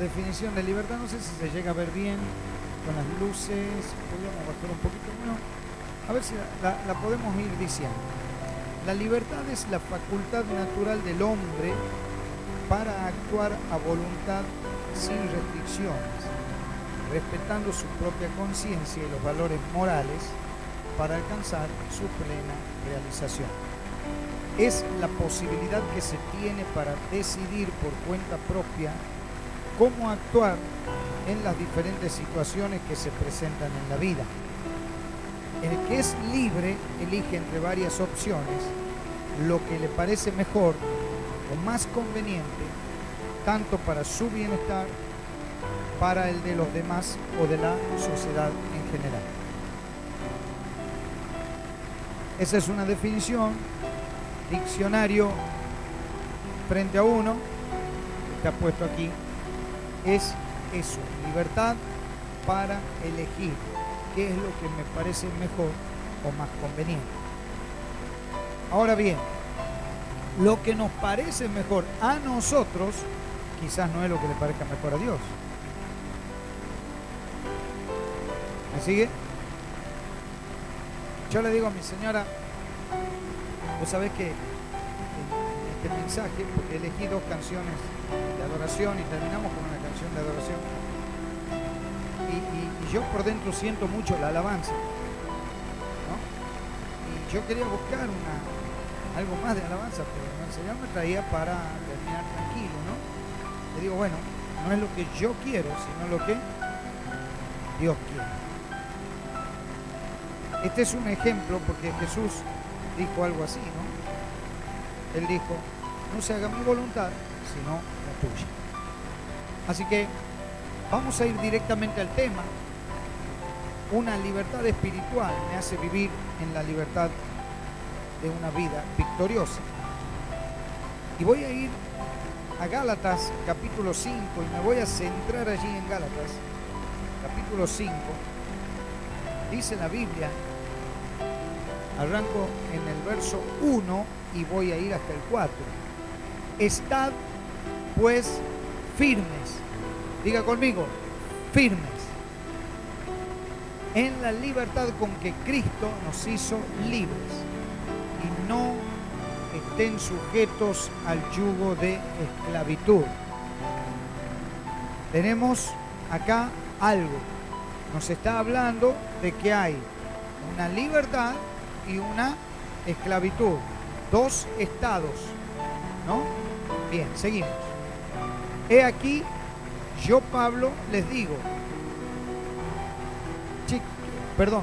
definición de libertad. No sé si se llega a ver bien con las luces. Podríamos bajar un poquito. Bueno, a ver si la podemos ir diciendo. La libertad es la facultad natural del hombre para actuar a voluntad sin restricciones, respetando su propia conciencia y los valores morales para alcanzar su plena realización. Es la posibilidad que se tiene para decidir por cuenta propia cómo actuar en las diferentes situaciones que se presentan en la vida. El que es libre elige entre varias opciones lo que le parece mejor o más conveniente, tanto para su bienestar, para el de los demás o de la sociedad en general. Esa es una definición, diccionario frente a uno, que está puesto aquí, es eso, libertad para elegir qué es lo que me parece mejor o más conveniente. Ahora bien, lo que nos parece mejor a nosotros, quizás no es lo que le parezca mejor a Dios. ¿Me sigue? Yo le digo a mi señora, vos sabés que en este mensaje, porque elegí 2 canciones de adoración y terminamos con una canción de adoración, y yo por dentro siento mucho la alabanza, ¿no? Y yo quería buscar algo más de alabanza, pero el Señor me traía para terminar tranquilo, ¿no? Le digo, bueno, no es lo que yo quiero, sino lo que Dios quiere. Este es un ejemplo porque Jesús dijo algo así, ¿no? Él dijo, no se haga mi voluntad, sino la tuya. Así que vamos a ir directamente al tema. Una libertad espiritual me hace vivir en la libertad de una vida victoriosa. Y voy a ir a Gálatas capítulo 5 y me voy a centrar allí en Gálatas capítulo 5. Dice la Biblia, arranco en el verso 1 y voy a ir hasta el 4. Estad pues firmes, diga conmigo, firmes, en la libertad con que Cristo nos hizo libres, y no estén sujetos al yugo de esclavitud. Tenemos acá algo, nos está hablando de que hay una libertad y una esclavitud, 2 estados, ¿no? Bien, seguimos. He aquí, yo Pablo les digo, perdón,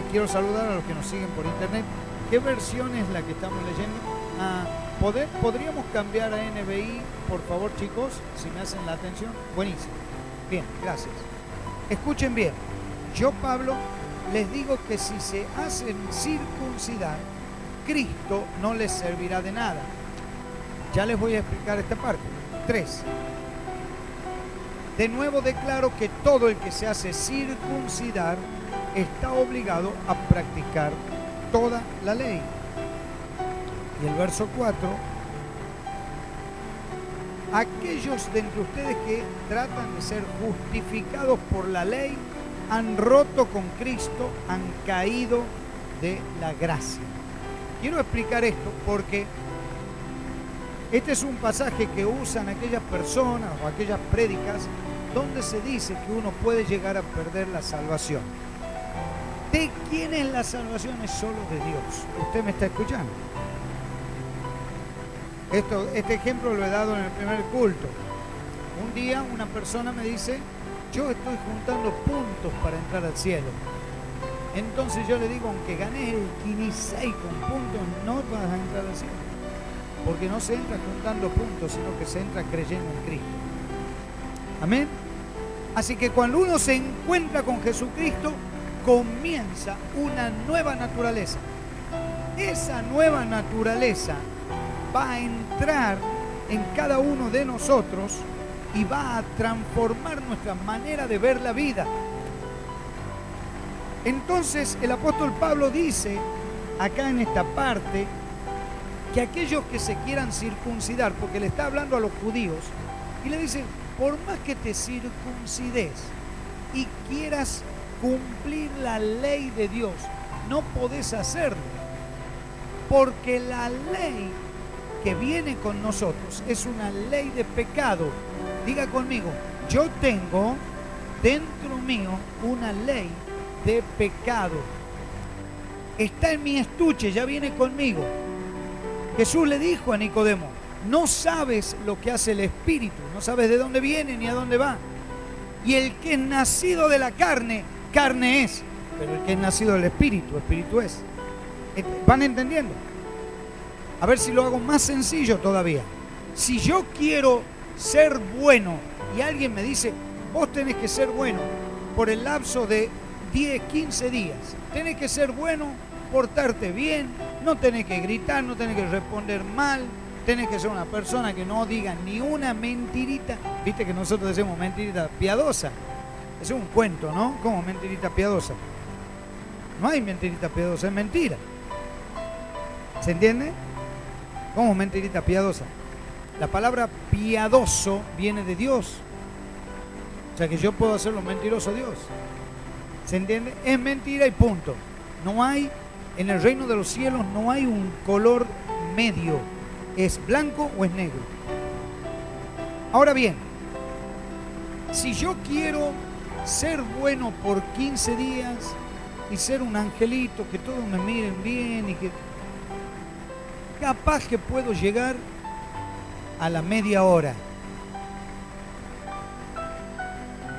quiero saludar a los que nos siguen por internet. ¿Qué versión es la que estamos leyendo? ¿Podríamos cambiar a NBI, por favor, chicos, si me hacen la atención? Buenísimo. Bien, gracias. Escuchen bien. Yo, Pablo, les digo que si se hacen circuncidar, Cristo no les servirá de nada. Ya les voy a explicar esta parte. 3. De nuevo declaro que todo el que se hace circuncidar está obligado a practicar toda la ley. Y el verso 4. Aquellos de entre ustedes que tratan de ser justificados por la ley han roto con Cristo, han caído de la gracia. Quiero explicar esto porque este es un pasaje que usan aquellas personas o aquellas prédicas donde se dice que uno puede llegar a perder la salvación. ¿De quién es la salvación? Es solo de Dios. ¿Usted me está escuchando? Este ejemplo lo he dado en el primer culto. Un día una persona me dice, yo estoy juntando puntos para entrar al cielo. Entonces yo le digo, aunque ganes el 16 con puntos, no vas a entrar al cielo. Porque no se entra juntando puntos, sino que se entra creyendo en Cristo. Amén. Así que cuando uno se encuentra con Jesucristo, comienza una nueva naturaleza. Esa nueva naturaleza va a entrar en cada uno de nosotros y va a transformar nuestra manera de ver la vida. Entonces el apóstol Pablo dice acá en esta parte que aquellos que se quieran circuncidar, porque le está hablando a los judíos y le dice, por más que te circuncides y quieras cumplir la ley de Dios, no podés hacerlo. Porque la ley que viene con nosotros es una ley de pecado. Diga conmigo, yo tengo dentro mío una ley de pecado. Está en mi estuche, ya viene conmigo. Jesús le dijo a Nicodemo, no sabes lo que hace el Espíritu, no sabes de dónde viene ni a dónde va. Y el que es nacido de la carne, carne es. Pero el que es nacido del Espíritu, Espíritu es. ¿Van entendiendo? A ver si lo hago más sencillo todavía. Si yo quiero ser bueno y alguien me dice, vos tenés que ser bueno por el lapso de 10, 15 días. Tenés que ser bueno, portarte bien, no tenés que gritar, no tenés que responder mal, tenés que ser una persona que no diga ni una mentirita. Viste que nosotros decimos mentirita piadosa. Es un cuento, ¿no? ¿Cómo mentirita piadosa? No hay mentirita piadosa, es mentira. ¿Se entiende? ¿Cómo mentirita piadosa? La palabra piadoso viene de Dios. O sea que yo puedo hacerlo mentiroso a Dios. ¿Se entiende? Es mentira y punto. No hay, en el reino de los cielos no hay un color medio. ¿Es blanco o es negro? Ahora bien, si yo quiero ser bueno por 15 días y ser un angelito, que todos me miren bien y que capaz que puedo llegar a la media hora.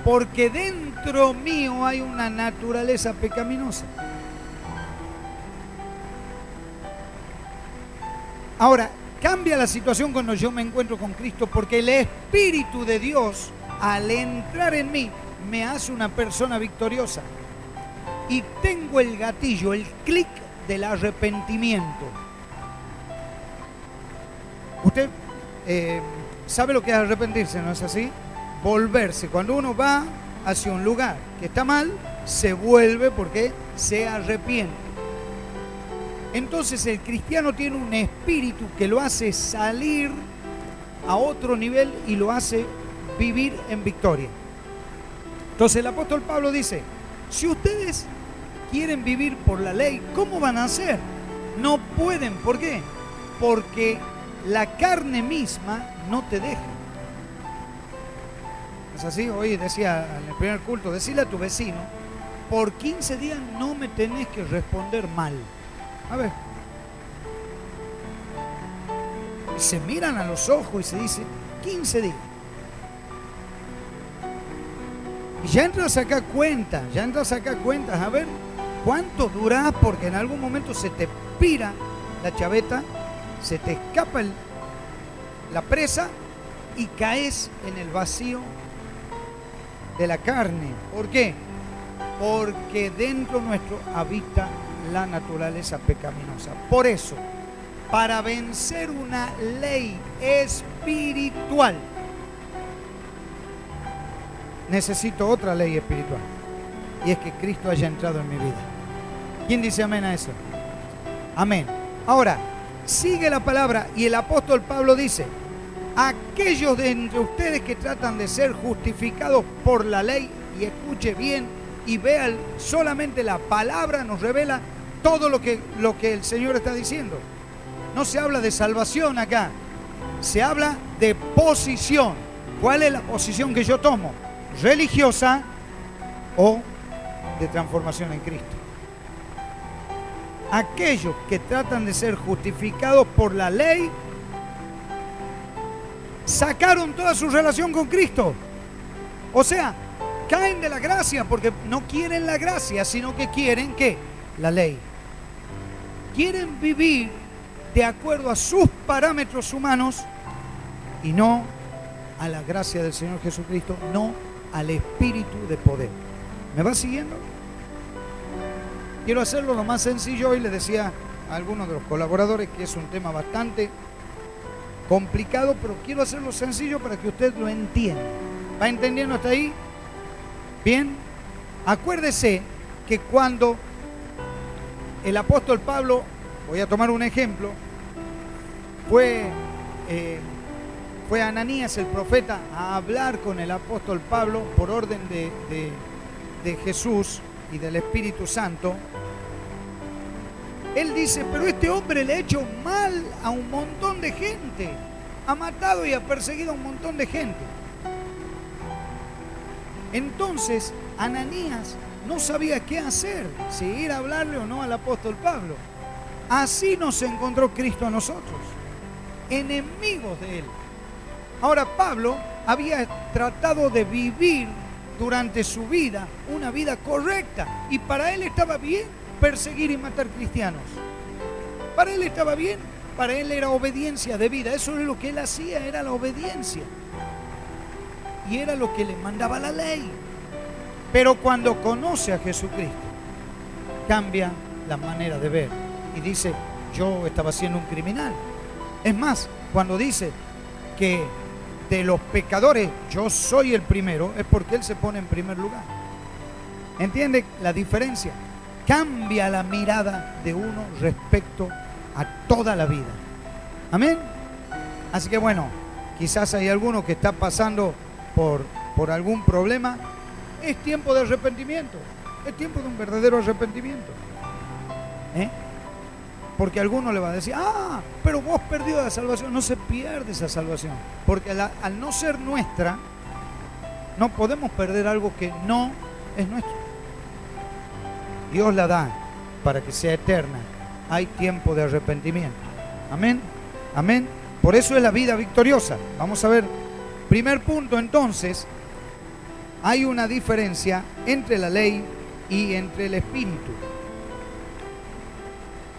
Porque dentro mío hay una naturaleza pecaminosa. Ahora, cambia la situación cuando yo me encuentro con Cristo, porque el Espíritu de Dios, al entrar en mí, me hace una persona victoriosa. Y tengo el gatillo, el clic del arrepentimiento. Usted sabe lo que es arrepentirse, ¿no es así? Volverse. Cuando uno va hacia un lugar que está mal, se vuelve porque se arrepiente. Entonces el cristiano tiene un espíritu que lo hace salir a otro nivel y lo hace vivir en victoria. Entonces el apóstol Pablo dice, si ustedes quieren vivir por la ley, ¿cómo van a hacer? No pueden. ¿Por qué? Porque la carne misma no te deja. Es así, hoy decía en el primer culto, decirle a tu vecino, por 15 días no me tenés que responder mal. A ver. Y se miran a los ojos y se dice, 15 días. Y ya entras acá cuentas, a ver cuánto durás, porque en algún momento se te pira la chaveta, se te escapa la presa y caes en el vacío de la carne. ¿Por qué? Porque dentro nuestro habita la naturaleza pecaminosa. Por eso, para vencer una ley espiritual, necesito otra ley espiritual. Y es que Cristo haya entrado en mi vida. ¿Quién dice amén a eso? Amén. Ahora, sigue la palabra y el apóstol Pablo dice, aquellos de entre ustedes que tratan de ser justificados por la ley, y escuche bien y vean, solamente la palabra nos revela todo lo que el Señor está diciendo. No se habla de salvación acá, se habla de posición. ¿Cuál es la posición que yo tomo? ¿Religiosa o de transformación en Cristo? Aquellos que tratan de ser justificados por la ley sacaron toda su relación con Cristo. O sea, caen de la gracia porque no quieren la gracia, sino que quieren ¿qué? La ley. Quieren vivir de acuerdo a sus parámetros humanos y no a la gracia del Señor Jesucristo, no al Espíritu de poder. ¿Me va siguiendo? Quiero hacerlo lo más sencillo. Hoy le decía a algunos de los colaboradores que es un tema bastante complicado, pero quiero hacerlo sencillo para que usted lo entienda. ¿Va entendiendo hasta ahí? Bien. Acuérdese que cuando el apóstol Pablo, voy a tomar un ejemplo, fue fue Ananías el profeta a hablar con el apóstol Pablo por orden de Jesús y del Espíritu Santo. Él dice, pero este hombre le ha hecho mal a un montón de gente, ha matado y ha perseguido a un montón de gente. Entonces Ananías no sabía qué hacer, si ir a hablarle o no al apóstol Pablo. Así nos encontró Cristo a nosotros, enemigos de él. Ahora Pablo había tratado de vivir durante su vida una vida correcta, y para él estaba bien perseguir y matar cristianos. Para él estaba bien, para él era obediencia de vida. Eso es lo que él hacía, era la obediencia. Y era lo que le mandaba la ley. Pero cuando conoce a Jesucristo, cambia la manera de ver y dice, yo estaba siendo un criminal. Es más, cuando dice que de los pecadores yo soy el primero, es porque él se pone en primer lugar. ¿Entiende la diferencia? Cambia la mirada de uno respecto a toda la vida. Amén. Así que bueno, quizás hay alguno que está pasando por algún problema. Es tiempo de arrepentimiento. Es tiempo de un verdadero arrepentimiento. Porque alguno le va a decir, pero vos perdió la salvación. No se pierde esa salvación, porque al no ser nuestra, no podemos perder algo que no es nuestro. Dios la da para que sea eterna. Hay tiempo de arrepentimiento. Amén. Amén. Por eso es la vida victoriosa. Vamos a ver. Primer punto, entonces, hay una diferencia entre la ley y entre el Espíritu.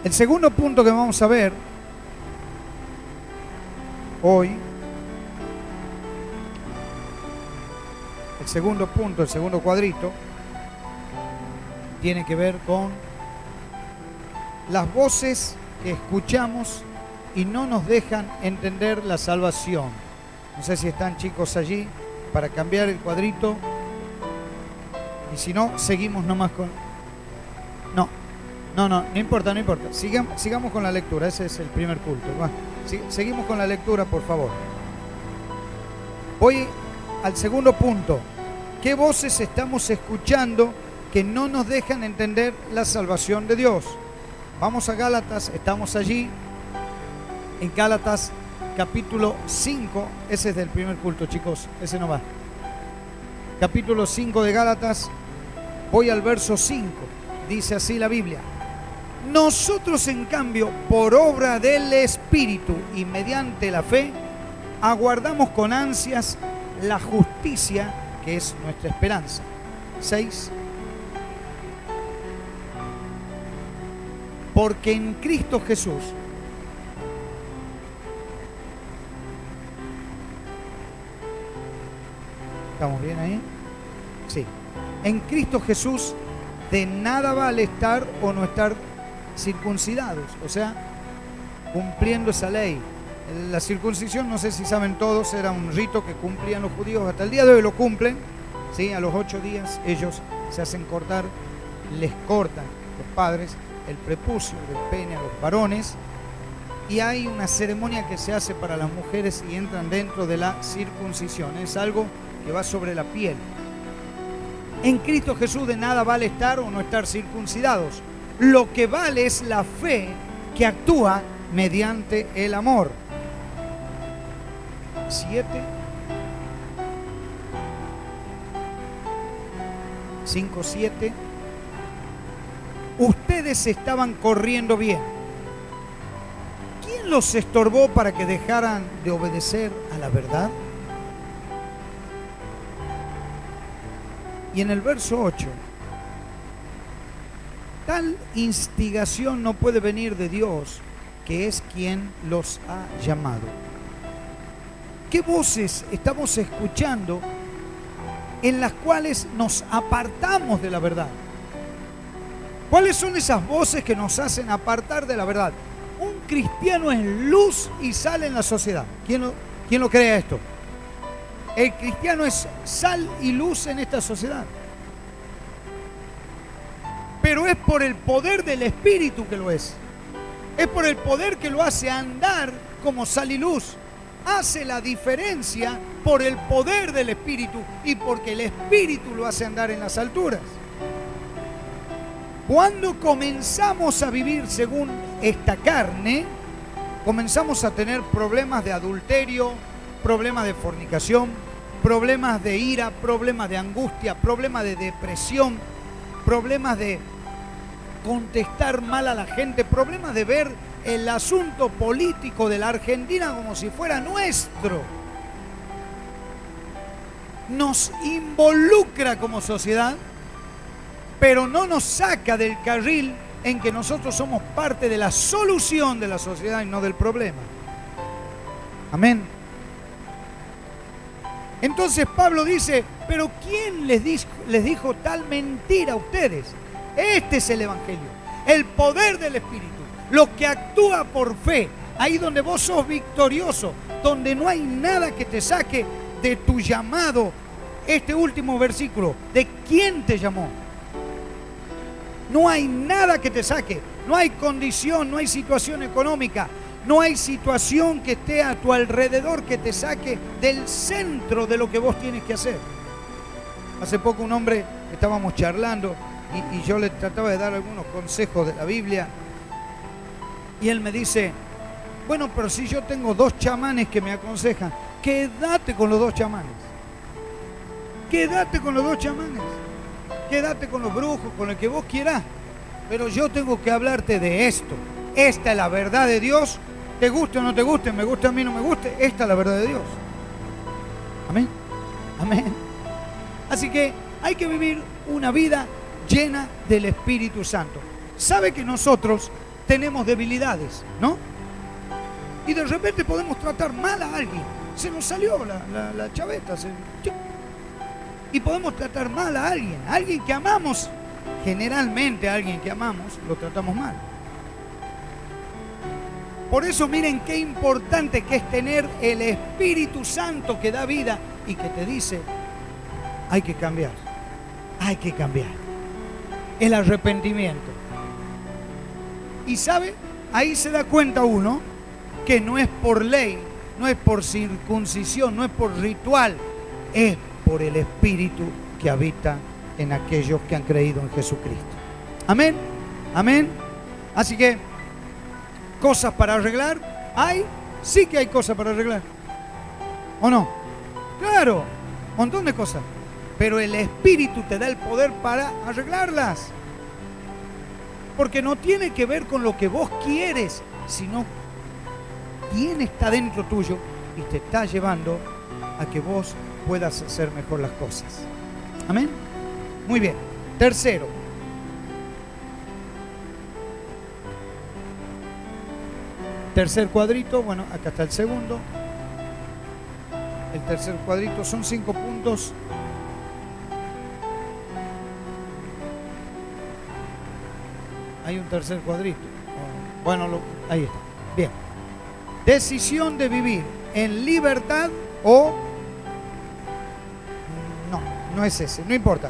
El segundo punto que vamos a ver hoy, el segundo punto, el segundo cuadrito, tiene que ver con las voces que escuchamos y no nos dejan entender la salvación. No sé si están chicos allí para cambiar el cuadrito. Y si no, seguimos nomás con... No importa. Sigamos con la lectura, ese es el primer culto. Seguimos con la lectura, por favor. Voy al segundo punto. ¿Qué voces estamos escuchando que no nos dejan entender la salvación de Dios? Vamos a Gálatas, estamos allí, en Gálatas capítulo 5, ese es del primer culto, chicos, ese no va. Capítulo 5 de Gálatas, voy al verso 5, dice así la Biblia. Nosotros, en cambio, por obra del Espíritu y mediante la fe, aguardamos con ansias la justicia que es nuestra esperanza. 6. Porque en Cristo Jesús ¿estamos bien ahí? Sí. En Cristo Jesús de nada vale estar o no estar circuncidados, o sea, cumpliendo esa ley. La circuncisión, no sé si saben todos, era un rito que cumplían los judíos, hasta el día de hoy lo cumplen, ¿sí? A los 8 días ellos se hacen cortar, les cortan los padres el prepucio del pene a los varones, y hay una ceremonia que se hace para las mujeres y entran dentro de la circuncisión. Es algo que va sobre la piel. En Cristo Jesús de nada vale estar o no estar circuncidados. Lo que vale es la fe que actúa mediante el amor. 7. 5:7. Ustedes estaban corriendo bien. ¿Quién los estorbó para que dejaran de obedecer a la verdad? Y en el verso 8, tal instigación no puede venir de Dios, que es quien los ha llamado. ¿Qué voces estamos escuchando en las cuales nos apartamos de la verdad? ¿Cuáles son esas voces que nos hacen apartar de la verdad? Un cristiano es luz y sal en la sociedad. ¿Quién lo cree esto? El cristiano es sal y luz en esta sociedad. Pero es por el poder del Espíritu que lo es. Es por el poder que lo hace andar como sal y luz. hace la diferencia por el poder del Espíritu y porque el Espíritu lo hace andar en las alturas. Cuando comenzamos a vivir según esta carne, comenzamos a tener problemas de adulterio, problemas de fornicación, problemas de ira, problemas de angustia, problemas de depresión, problemas de contestar mal a la gente, problemas de ver el asunto político de la Argentina como si fuera nuestro. Nos involucra como sociedad, pero no nos saca del carril en que nosotros somos parte de la solución de la sociedad y no del problema. Amén. Entonces Pablo dice, pero ¿quién les dijo tal mentira a ustedes? Este es el Evangelio, el poder del Espíritu, lo que actúa por fe, ahí donde vos sos victorioso, donde no hay nada que te saque de tu llamado. Este último versículo, ¿de quién te llamó? No hay nada que te saque, no hay condición, no hay situación económica, no hay situación que esté a tu alrededor que te saque del centro de lo que vos tienes que hacer. Hace poco un hombre, estábamos charlando y yo le trataba de dar algunos consejos de la Biblia y él me dice, bueno, pero si yo tengo 2 chamanes que me aconsejan, quédate con los 2 chamanes. Quédate con los 2 chamanes. Quédate con los brujos, con el que vos quieras. Pero yo tengo que hablarte de esto. Esta es la verdad de Dios. Te guste o no te guste, me guste a mí o no me guste, esta es la verdad de Dios. Amén. Amén. Así que hay que vivir una vida llena del Espíritu Santo. Sabe que nosotros tenemos debilidades, ¿no? Y de repente podemos tratar mal a alguien. Se nos salió la chaveta. Y podemos tratar mal a alguien que amamos. Generalmente a alguien que amamos lo tratamos mal. Por eso miren qué importante que es tener el Espíritu Santo que da vida y que te dice, hay que cambiar, hay que cambiar. El arrepentimiento. Y sabe, ahí se da cuenta uno que no es por ley, no es por circuncisión, no es por ritual, es por el Espíritu que habita en aquellos que han creído en Jesucristo. Amén, amén. Así que, ¿cosas para arreglar? ¿Hay? Sí que hay cosas para arreglar. ¿O no? Claro, un montón de cosas. Pero el Espíritu te da el poder para arreglarlas. Porque no tiene que ver con lo que vos quieres, sino quién está dentro tuyo y te está llevando a que vos puedas hacer mejor las cosas. Amén. Muy bien. Tercero. Tercer cuadrito, bueno, acá está el segundo. El tercer cuadrito son 5 puntos. Hay un tercer cuadrito. Bueno, ahí está. Bien. Decisión de vivir en libertad o... No es ese, no importa.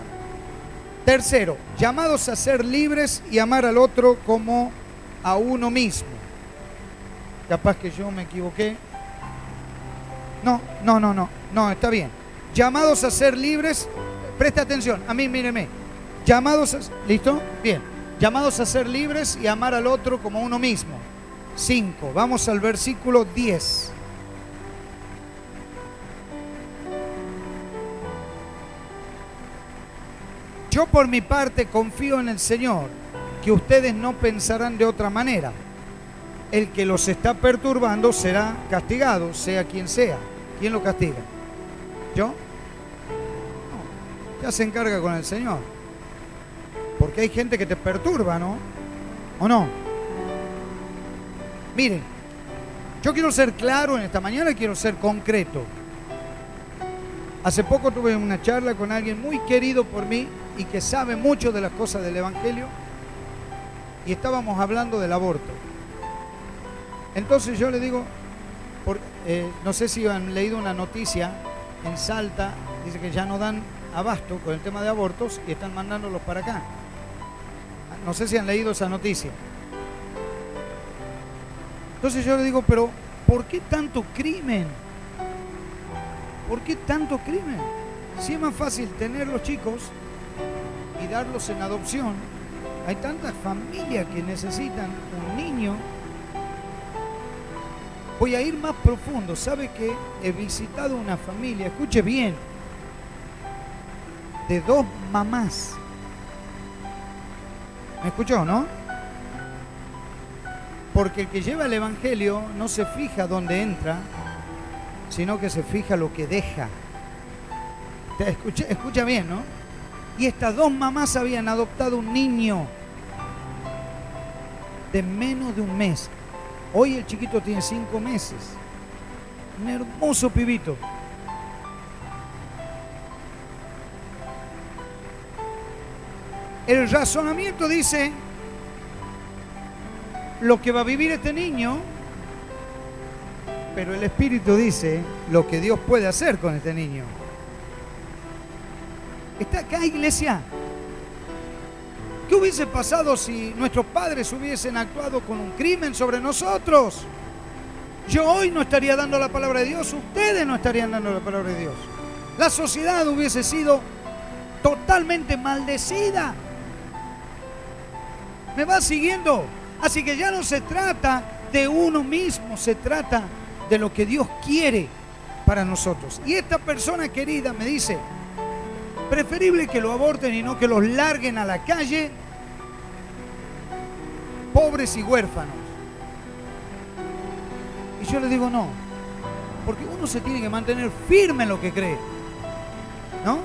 Tercero, llamados a ser libres y amar al otro como a uno mismo. Capaz que yo me equivoqué. No, está bien. Llamados a ser libres, presta atención, a mí míreme. Llamados a... ¿Listo? Bien. Llamados a ser libres y amar al otro como a uno mismo. 5. Vamos al versículo 10. Yo por mi parte confío en el Señor, que ustedes no pensarán de otra manera. El que los está perturbando será castigado, sea quien sea. ¿Quién lo castiga? ¿Yo? No. Ya se encarga con el Señor. Porque hay gente que te perturba, ¿no? ¿O no? Miren, yo quiero ser claro en esta mañana y quiero ser concreto. Hace poco tuve una charla con alguien muy querido por mí y que sabe mucho de las cosas del Evangelio y estábamos hablando del aborto. Entonces yo le digo, no sé si han leído una noticia en Salta, dice que ya no dan abasto con el tema de abortos y están mandándolos para acá. No sé si han leído esa noticia. Entonces yo le digo, pero ¿por qué tanto crimen? ¿Por qué tanto crimen? Si es más fácil tener los chicos y darlos en adopción. Hay tantas familias que necesitan un niño. Voy a ir más profundo. ¿Sabe que he visitado una familia, escuche bien, de 2 mamás? ¿Me escuchó, no? Porque el que lleva el evangelio no se fija dónde entra, sino que se fija lo que deja. Escucha bien, ¿no? Y estas 2 mamás habían adoptado un niño de menos de un mes. Hoy el chiquito tiene 5 meses. Un hermoso pibito. El razonamiento dice lo que va a vivir este niño, pero el Espíritu dice lo que Dios puede hacer con este niño. ¿Está acá, iglesia? ¿Qué hubiese pasado si nuestros padres hubiesen actuado con un crimen sobre nosotros? Yo hoy no estaría dando la palabra de Dios, ustedes no estarían dando la palabra de Dios. La sociedad hubiese sido totalmente maldecida. ¿Me va siguiendo? Así que ya no se trata de uno mismo, se trata de lo que Dios quiere para nosotros. Y esta persona querida me dice, preferible que lo aborten y no que los larguen a la calle, pobres y huérfanos. Y yo le digo no, porque uno se tiene que mantener firme en lo que cree, ¿no?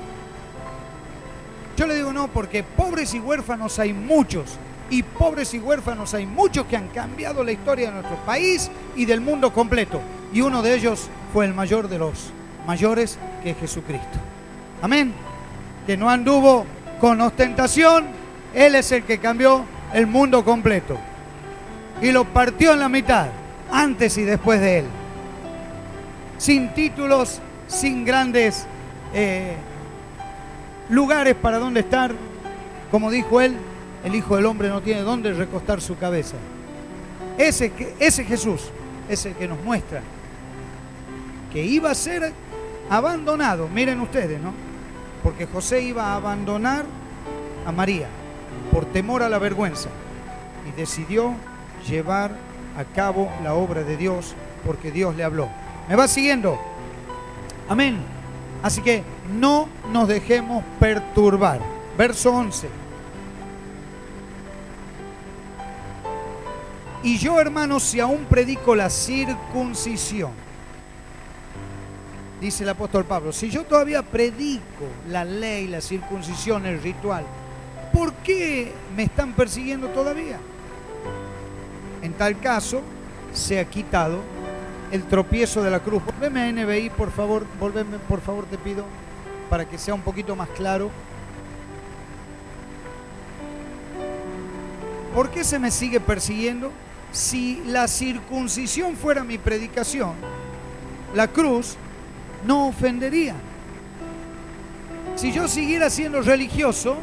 Yo le digo no, porque pobres y huérfanos hay muchos, y pobres y huérfanos hay muchos que han cambiado la historia de nuestro país y del mundo completo, y uno de ellos fue el mayor de los mayores, que es Jesucristo. Amén. Que no anduvo con ostentación, Él es el que cambió el mundo completo y lo partió en la mitad, antes y después de Él, sin títulos, sin grandes lugares para donde estar. Como dijo Él, el Hijo del Hombre no tiene dónde recostar su cabeza. Ese Jesús es el que nos muestra que iba a ser abandonado. Miren ustedes, ¿no? Porque José iba a abandonar a María por temor a la vergüenza y decidió llevar a cabo la obra de Dios porque Dios le habló. ¿Me va siguiendo? Amén. Así que no nos dejemos perturbar. Verso 11. Y yo, hermanos, si aún predico la circuncisión, dice el apóstol Pablo, si yo todavía predico la ley, la circuncisión, el ritual, ¿por qué me están persiguiendo todavía? En tal caso, se ha quitado el tropiezo de la cruz. Volveme a NBI, por favor, volveme, por favor, te pido, para que sea un poquito más claro. ¿Por qué se me sigue persiguiendo? Si la circuncisión fuera mi predicación, la cruz no ofendería. Si yo siguiera siendo religioso,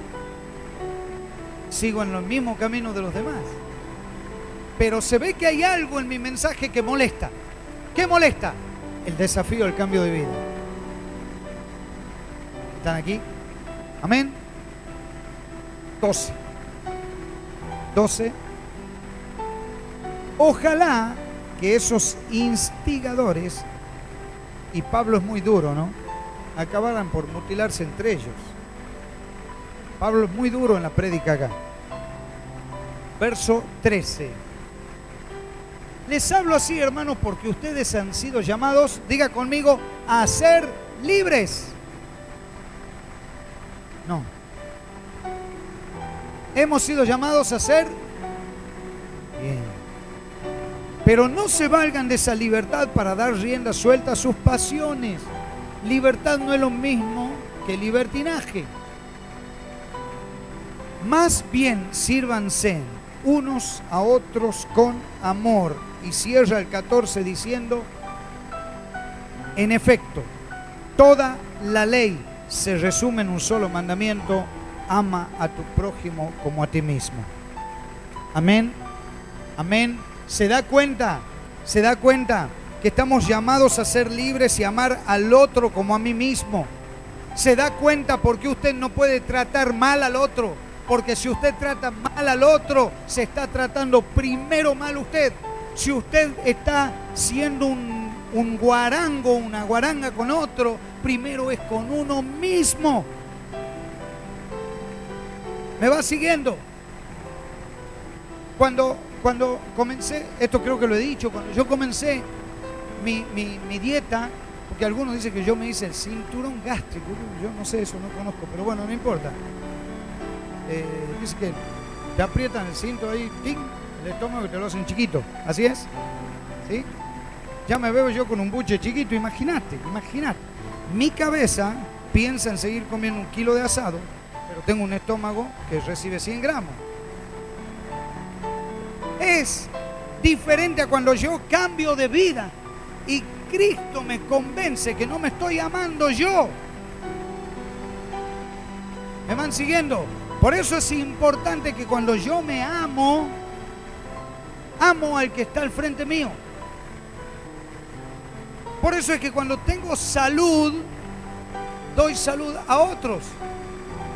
sigo en el mismo camino de los demás. Pero se ve que hay algo en mi mensaje que molesta. ¿Qué molesta? El desafío al cambio de vida. ¿Están aquí? Amén. 12. Ojalá que esos instigadores, y Pablo es muy duro, ¿no?, acabaran por mutilarse entre ellos. Pablo es muy duro en la prédica acá. Verso 13. Les hablo así, hermanos, porque ustedes han sido llamados, diga conmigo, a ser libres. No. Hemos sido llamados a ser bien. Pero no se valgan de esa libertad para dar rienda suelta a sus pasiones. Libertad no es lo mismo que libertinaje. Más bien sírvanse unos a otros con amor. Y cierra el 14 diciendo, en efecto, toda la ley se resume en un solo mandamiento: ama a tu prójimo como a ti mismo. Amén. Amén. ¿Se da cuenta que estamos llamados a ser libres y amar al otro como a mí mismo. ¿Se da cuenta por qué usted no puede tratar mal al otro? Porque si usted trata mal al otro, se está tratando primero mal usted. Si usted está siendo un guarango, una guaranga con otro, primero es con uno mismo. ¿Me va siguiendo? Cuando comencé, esto creo que lo he dicho, cuando yo comencé mi dieta, porque algunos dicen que yo me hice el cinturón gástrico, yo no sé eso, no conozco, pero bueno, no importa. Dice que te aprietan el cinto ahí, ¡ting!, el estómago y te lo hacen chiquito, ¿así es? ¿Sí? Ya me veo yo con un buche chiquito, imagínate. Mi cabeza piensa en seguir comiendo 1 kilo de asado, pero tengo un estómago que recibe 100 gramos. Es diferente a cuando yo cambio de vida y Cristo me convence que no me estoy amando yo. ¿Me van siguiendo? Por eso es importante que cuando yo me amo, amo al que está al frente mío. Por eso es que cuando tengo salud, doy salud a otros.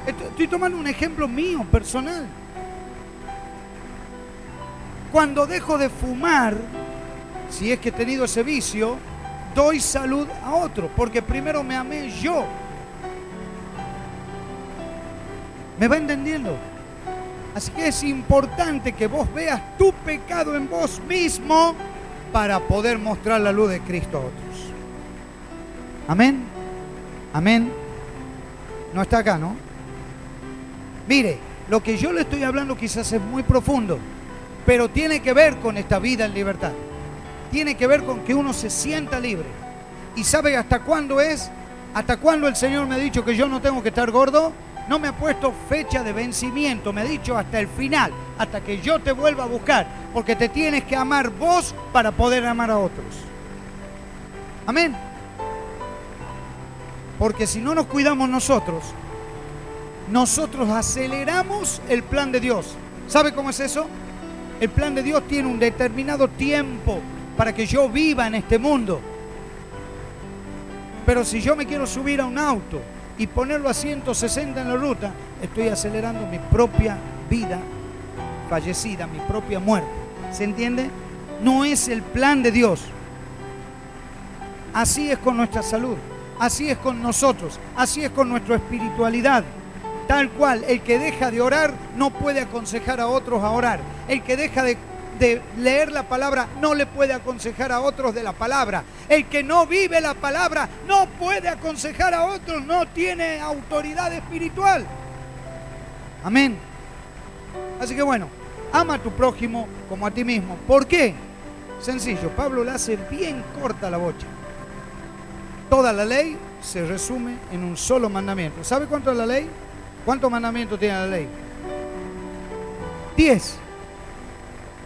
Estoy tomando un ejemplo mío, personal. Cuando dejo de fumar, si es que he tenido ese vicio, doy salud a otro, porque primero me amé yo. ¿Me va entendiendo? Así que es importante que vos veas tu pecado en vos mismo para poder mostrar la luz de Cristo a otros. Amén. Amén. No está acá, ¿no? Mire, lo que yo le estoy hablando quizás es muy profundo, pero tiene que ver con esta vida en libertad. Tiene que ver con que uno se sienta libre. ¿Y sabe hasta cuándo es? ¿Hasta cuándo el Señor me ha dicho que yo no tengo que estar gordo? No me ha puesto fecha de vencimiento, me ha dicho hasta el final, hasta que yo te vuelva a buscar, porque te tienes que amar vos para poder amar a otros. Amén. Porque si no nos cuidamos nosotros aceleramos el plan de Dios. ¿Sabe cómo es eso? El plan de Dios tiene un determinado tiempo para que yo viva en este mundo. Pero si yo me quiero subir a un auto y ponerlo a 160 en la ruta, estoy acelerando mi propia vida fallecida, mi propia muerte. ¿Se entiende? No es el plan de Dios. Así es con nuestra salud, así es con nosotros, así es con nuestra espiritualidad. Tal cual, el que deja de orar no puede aconsejar a otros a orar. El que deja de leer la palabra no le puede aconsejar a otros de la palabra. El que no vive la palabra no puede aconsejar a otros, no tiene autoridad espiritual. Amén. Así que bueno, ama a tu prójimo como a ti mismo. ¿Por qué? Sencillo, Pablo le hace bien corta la bocha. Toda la ley se resume en un solo mandamiento. ¿Sabe cuánto es la ley? ¿Cuántos mandamientos tiene la ley? 10.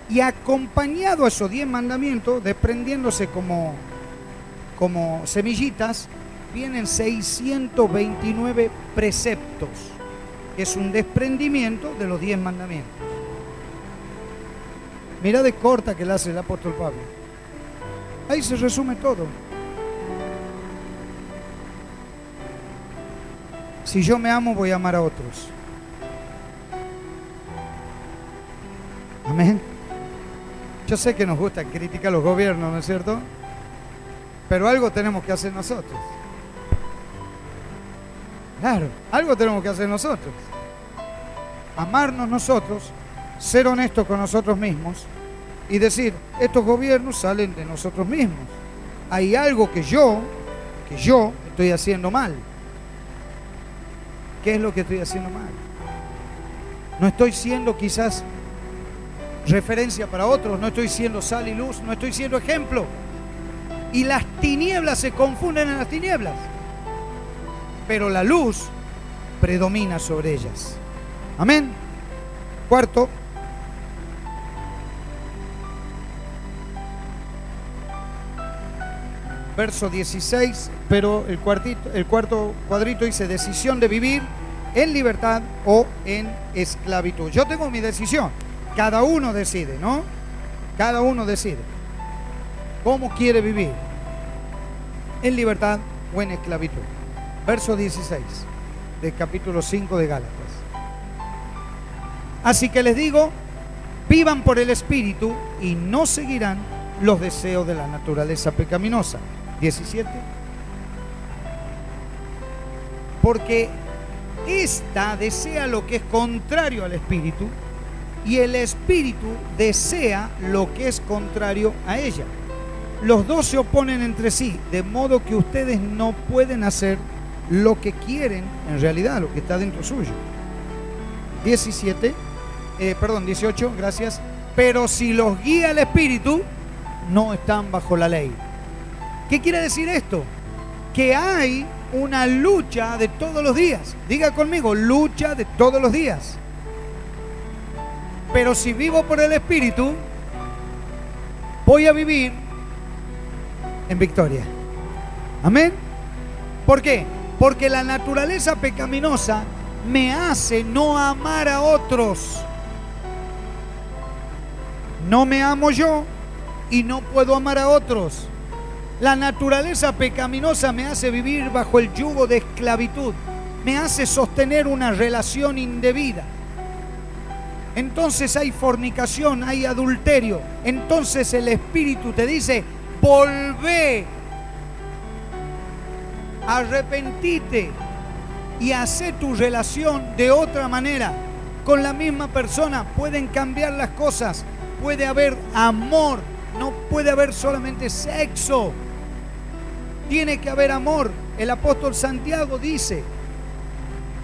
Y acompañado a esos 10 mandamientos, desprendiéndose como semillitas, vienen 629 preceptos, que es un desprendimiento de los 10 mandamientos. Mirá de corta que la hace el apóstol Pablo. Ahí se resume todo. Si yo me amo, voy a amar a otros. Amén. Yo sé que nos gusta criticar a los gobiernos, ¿no es cierto? Pero algo tenemos que hacer nosotros. Claro, algo tenemos que hacer nosotros. Amarnos nosotros, ser honestos con nosotros mismos y decir, estos gobiernos salen de nosotros mismos. Hay algo que yo estoy haciendo mal. ¿Qué es lo que estoy haciendo mal? No estoy siendo quizás referencia para otros, no estoy siendo sal y luz, no estoy siendo ejemplo. Y las tinieblas se confunden en las tinieblas. Pero la luz predomina sobre ellas. Amén. Cuarto. Verso 16, pero el cuarto cuadrito dice decisión de vivir en libertad o en esclavitud. Yo tengo mi decisión. Cada uno decide, ¿no? Cada uno decide. ¿Cómo quiere vivir? ¿En libertad o en esclavitud? Verso 16 del capítulo 5 de Gálatas. Así que les digo, vivan por el Espíritu y no seguirán los deseos de la naturaleza pecaminosa. 17. Porque ésta desea lo que es contrario al Espíritu y el Espíritu desea lo que es contrario a ella. Los dos se oponen entre sí, de modo que ustedes no pueden hacer lo que quieren en realidad, lo que está dentro suyo. 18, gracias. Pero si los guía el Espíritu, no están bajo la ley. ¿Qué quiere decir esto? Que hay una lucha de todos los días. Diga conmigo, lucha de todos los días. Pero si vivo por el Espíritu, voy a vivir en victoria. Amén. ¿Por qué? Porque la naturaleza pecaminosa me hace no amar a otros. No me amo yo y no puedo amar a otros. La naturaleza pecaminosa me hace vivir bajo el yugo de esclavitud. Me hace sostener una relación indebida. Entonces hay fornicación, hay adulterio. Entonces el Espíritu te dice, volvé, arrepentite y hacé tu relación de otra manera. Con la misma persona pueden cambiar las cosas. Puede haber amor, no puede haber solamente sexo. Tiene que haber amor. El apóstol Santiago dice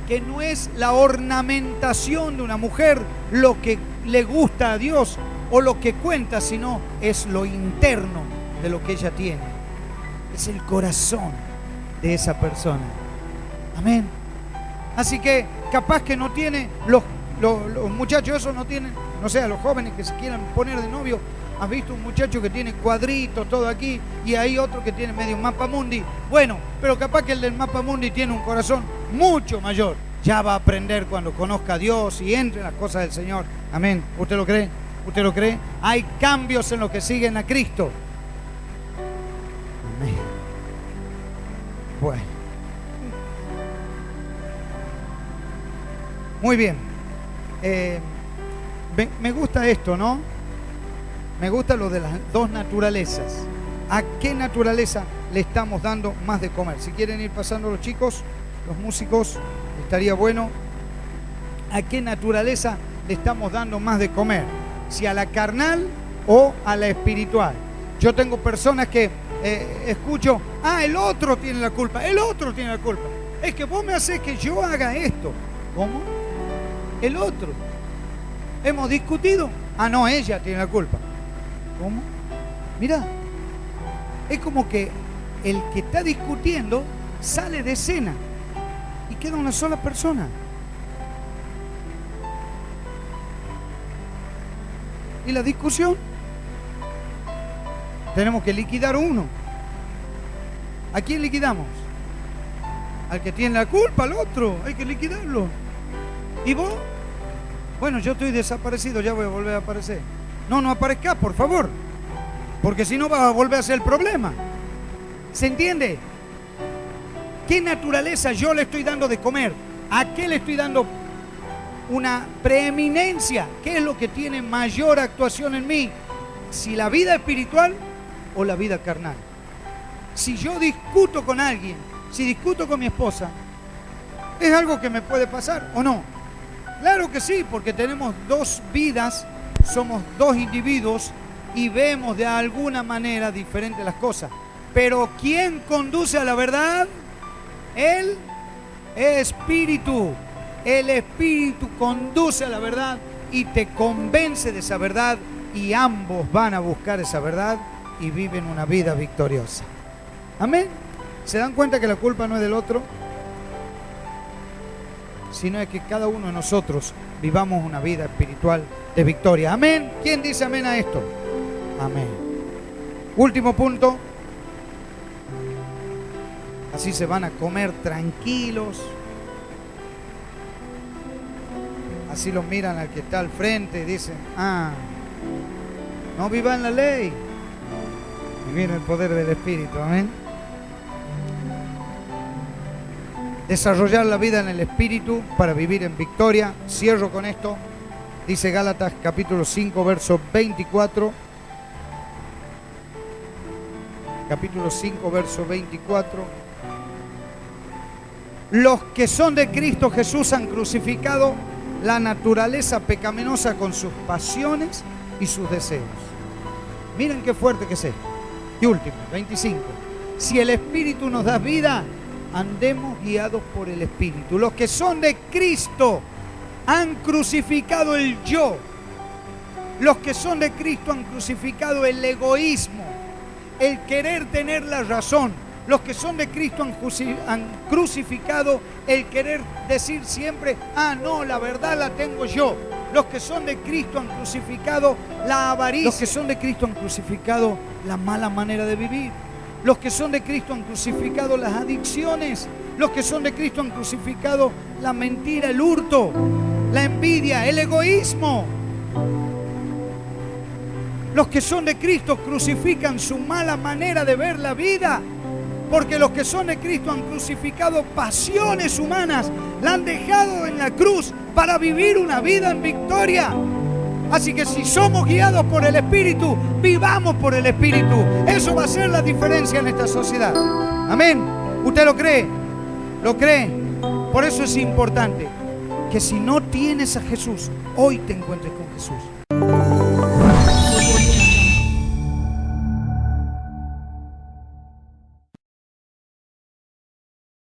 que no es la ornamentación de una mujer lo que le gusta a Dios o lo que cuenta, sino es lo interno de lo que ella tiene. Es el corazón de esa persona. Amén. Así que capaz que no tiene, los muchachos esos no tienen, no sé, a los jóvenes que se quieran poner de novio, has visto un muchacho que tiene cuadritos, todo aquí, y hay otro que tiene medio mapamundi. Bueno, pero capaz que el del mapamundi tiene un corazón mucho mayor. Ya va a aprender cuando conozca a Dios y entre en las cosas del Señor. Amén. ¿Usted lo cree? ¿Usted lo cree? Hay cambios en los que siguen a Cristo. Amén. Bueno. Muy bien. Me gusta esto, ¿no? Me gusta lo de las dos naturalezas. ¿A qué naturaleza le estamos dando más de comer? Si quieren ir pasando los chicos, los músicos, estaría bueno. ¿A qué naturaleza le estamos dando más de comer? Si a la carnal o a la espiritual. Yo tengo personas que escucho, el otro tiene la culpa, el otro tiene la culpa. Es que vos me haces que yo haga esto. ¿Cómo? El otro. ¿Hemos discutido? No, ella tiene la culpa. ¿Cómo? Mira, es como que el que está discutiendo sale de escena y queda una sola persona. ¿Y la discusión? Tenemos que liquidar uno. ¿A quién liquidamos? Al que tiene la culpa, al otro. Hay que liquidarlo. ¿Y vos? Bueno, yo estoy desaparecido, ya voy a volver a aparecer. No aparezcas, por favor. Porque si no vas a volver a ser el problema. ¿Se entiende? ¿Qué naturaleza yo le estoy dando de comer? ¿A qué le estoy dando una preeminencia? ¿Qué es lo que tiene mayor actuación en mí? Si la vida espiritual o la vida carnal. Si yo discuto con alguien, si discuto con mi esposa, ¿es algo que me puede pasar o no? Claro que sí, porque tenemos dos vidas, somos dos individuos y vemos de alguna manera diferentes las cosas. Pero ¿quién conduce a la verdad? El Espíritu. El Espíritu conduce a la verdad y te convence de esa verdad, y ambos van a buscar esa verdad y viven una vida victoriosa. Amén. ¿Se dan cuenta que la culpa no es del otro? Sino es que cada uno de nosotros vivamos una vida espiritual de victoria. Amén. ¿Quién dice amén a esto? Amén. Último punto. Así se van a comer tranquilos. Así los miran al que está al frente y dicen, no vivan la ley. Y viene el poder del Espíritu, amén. Desarrollar la vida en el Espíritu para vivir en victoria. Cierro con esto. Dice Gálatas capítulo 5, verso 24. Capítulo 5, verso 24. Los que son de Cristo Jesús han crucificado la naturaleza pecaminosa con sus pasiones y sus deseos. Miren qué fuerte que es esto. Y último, 25. Si el Espíritu nos da vida, andemos guiados por el Espíritu. Los que son de Cristo han crucificado el yo. Los que son de Cristo han crucificado el egoísmo, el querer tener la razón. Los que son de Cristo han crucificado el querer decir siempre, no, la verdad la tengo yo. Los que son de Cristo han crucificado la avaricia. Los que son de Cristo han crucificado la mala manera de vivir. Los que son de Cristo han crucificado las adicciones. Los que son de Cristo han crucificado la mentira, el hurto, la envidia, el egoísmo. Los que son de Cristo crucifican su mala manera de ver la vida. Porque los que son de Cristo han crucificado pasiones humanas, la han dejado en la cruz para vivir una vida en victoria. Así que si somos guiados por el Espíritu, vivamos por el Espíritu. Eso va a ser la diferencia en esta sociedad. Amén. ¿Usted lo cree? ¿Lo cree? Por eso es importante que si no tienes a Jesús, hoy te encuentres con Jesús.